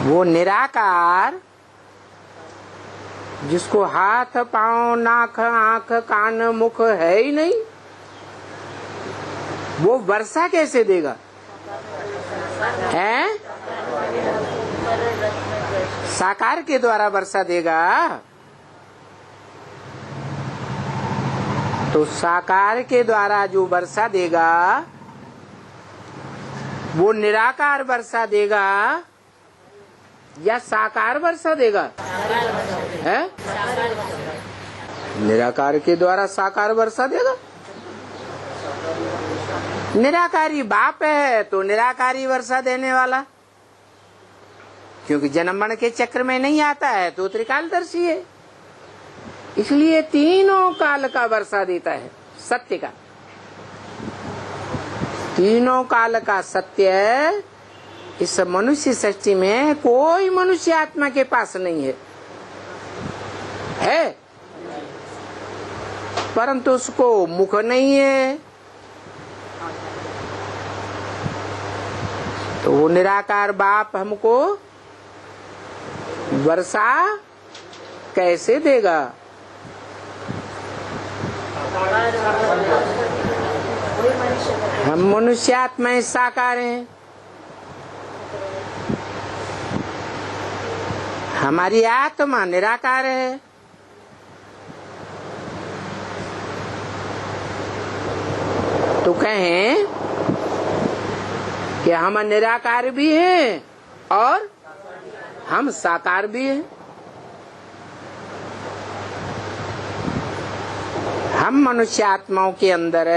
वो निराकार जिसको हाथ पांव नाक आंख कान मुख है ही नहीं, वो वर्षा कैसे देगा? है साकार के द्वारा वर्षा देगा। तो साकार के द्वारा जो वर्षा देगा वो निराकार वर्षा देगा या साकार वर्षा देगा? है निराकार के द्वारा साकार वर्षा देगा। निराकारी बाप है तो निराकारी वर्षा देने वाला, क्योंकि जन्म मरण के चक्र में नहीं आता है तो त्रिकालदर्शी है, इसलिए तीनों काल का वर्षा देता है सत्य का। तीनों काल का सत्य इस मनुष्य सृष्टि में कोई मनुष्य आत्मा के पास नहीं है, परंतु उसको मुख नहीं है, तो वो निराकार बाप हमको वर्षा कैसे देगा? हम मनुष्य आत्माएं साकार हैं, हमारी आत्मा निराकार है। तो कहें कि हम निराकार भी हैं और हम साकार भी हैं। हम मनुष्य आत्माओं के अंदर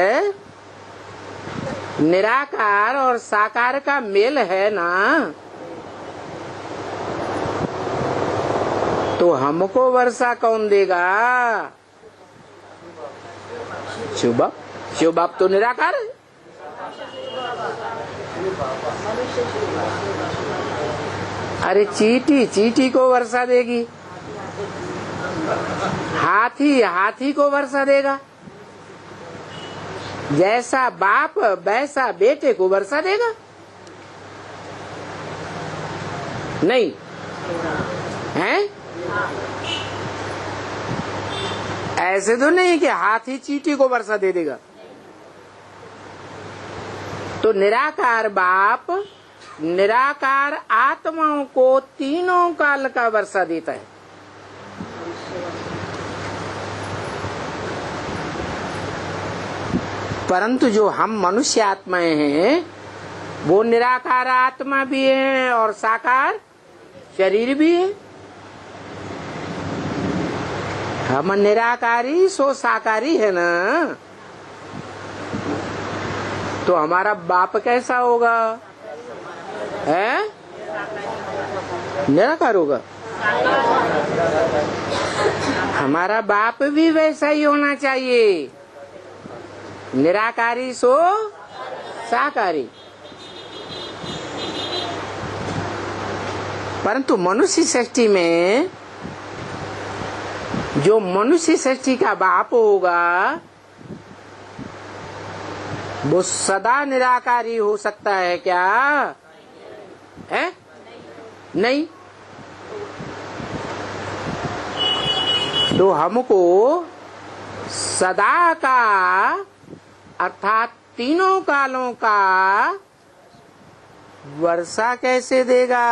निराकार और साकार का मेल है ना, तो हमको वर्षा कौन देगा? शिव बाप। शिव बाप तो निराकार है। अरे चींटी को वर्षा देगी, हाथी को वर्षा देगा, जैसा बाप वैसा बेटे को वर्षा देगा? नहीं है। ऐसे तो नहीं कि हाथी चींटी को वर्षा दे देगा। तो निराकार बाप निराकार आत्माओं को तीनों काल का वर्षा देता है। परंतु जो हम मनुष्य आत्माएं हैं वो निराकार आत्मा भी है और साकार शरीर भी है। हम निराकारी सो साकारी है ना, तो हमारा बाप कैसा होगा? है निराकार होगा। हमारा बाप भी वैसा ही होना चाहिए, निराकारी सो साकारी। परंतु मनुष्य सृष्टि में जो मनुष्य सृष्टि का बाप होगा वो सदा निराकारी हो सकता है क्या? है नहीं। तो हमको सदा का अर्थात तीनों कालों का वर्षा कैसे देगा?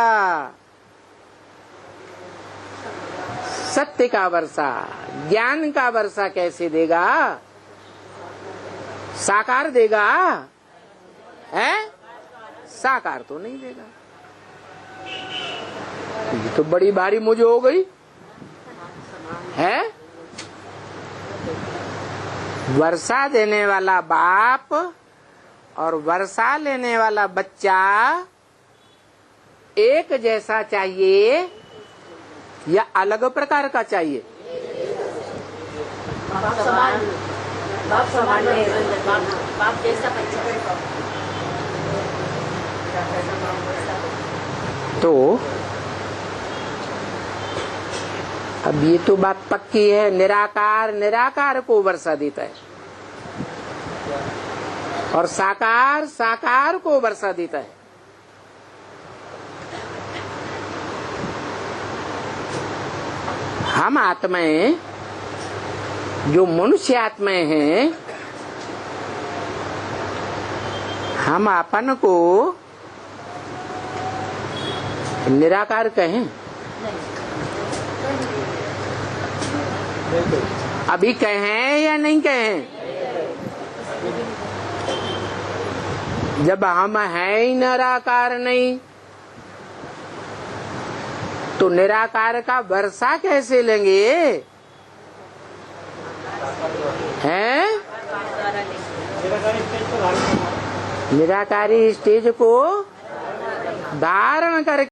सत्य का वर्षा, ज्ञान का वर्षा कैसे देगा? साकार देगा? है साकार तो नहीं देगा। ये तो बड़ी भारी मुझे हो गई है। वर्षा देने वाला बाप और वर्षा लेने वाला बच्चा एक जैसा चाहिए या अलग प्रकार का चाहिए? बाप समान है, बाप जैसा बच्चा। तो अब ये तो बात पक्की है, निराकार निराकार को वर्षा देता है और साकार साकार को वर्षा देता है। हम आत्माएं जो मनुष्य आत्माएं हैं, हम अपन को निराकार कहें? अभी कहें या नहीं कहें? जब हम हैं ही निराकार नहीं, तो निराकार का वर्षा कैसे लेंगे? हैं? निराकारी स्टेज को धारण करके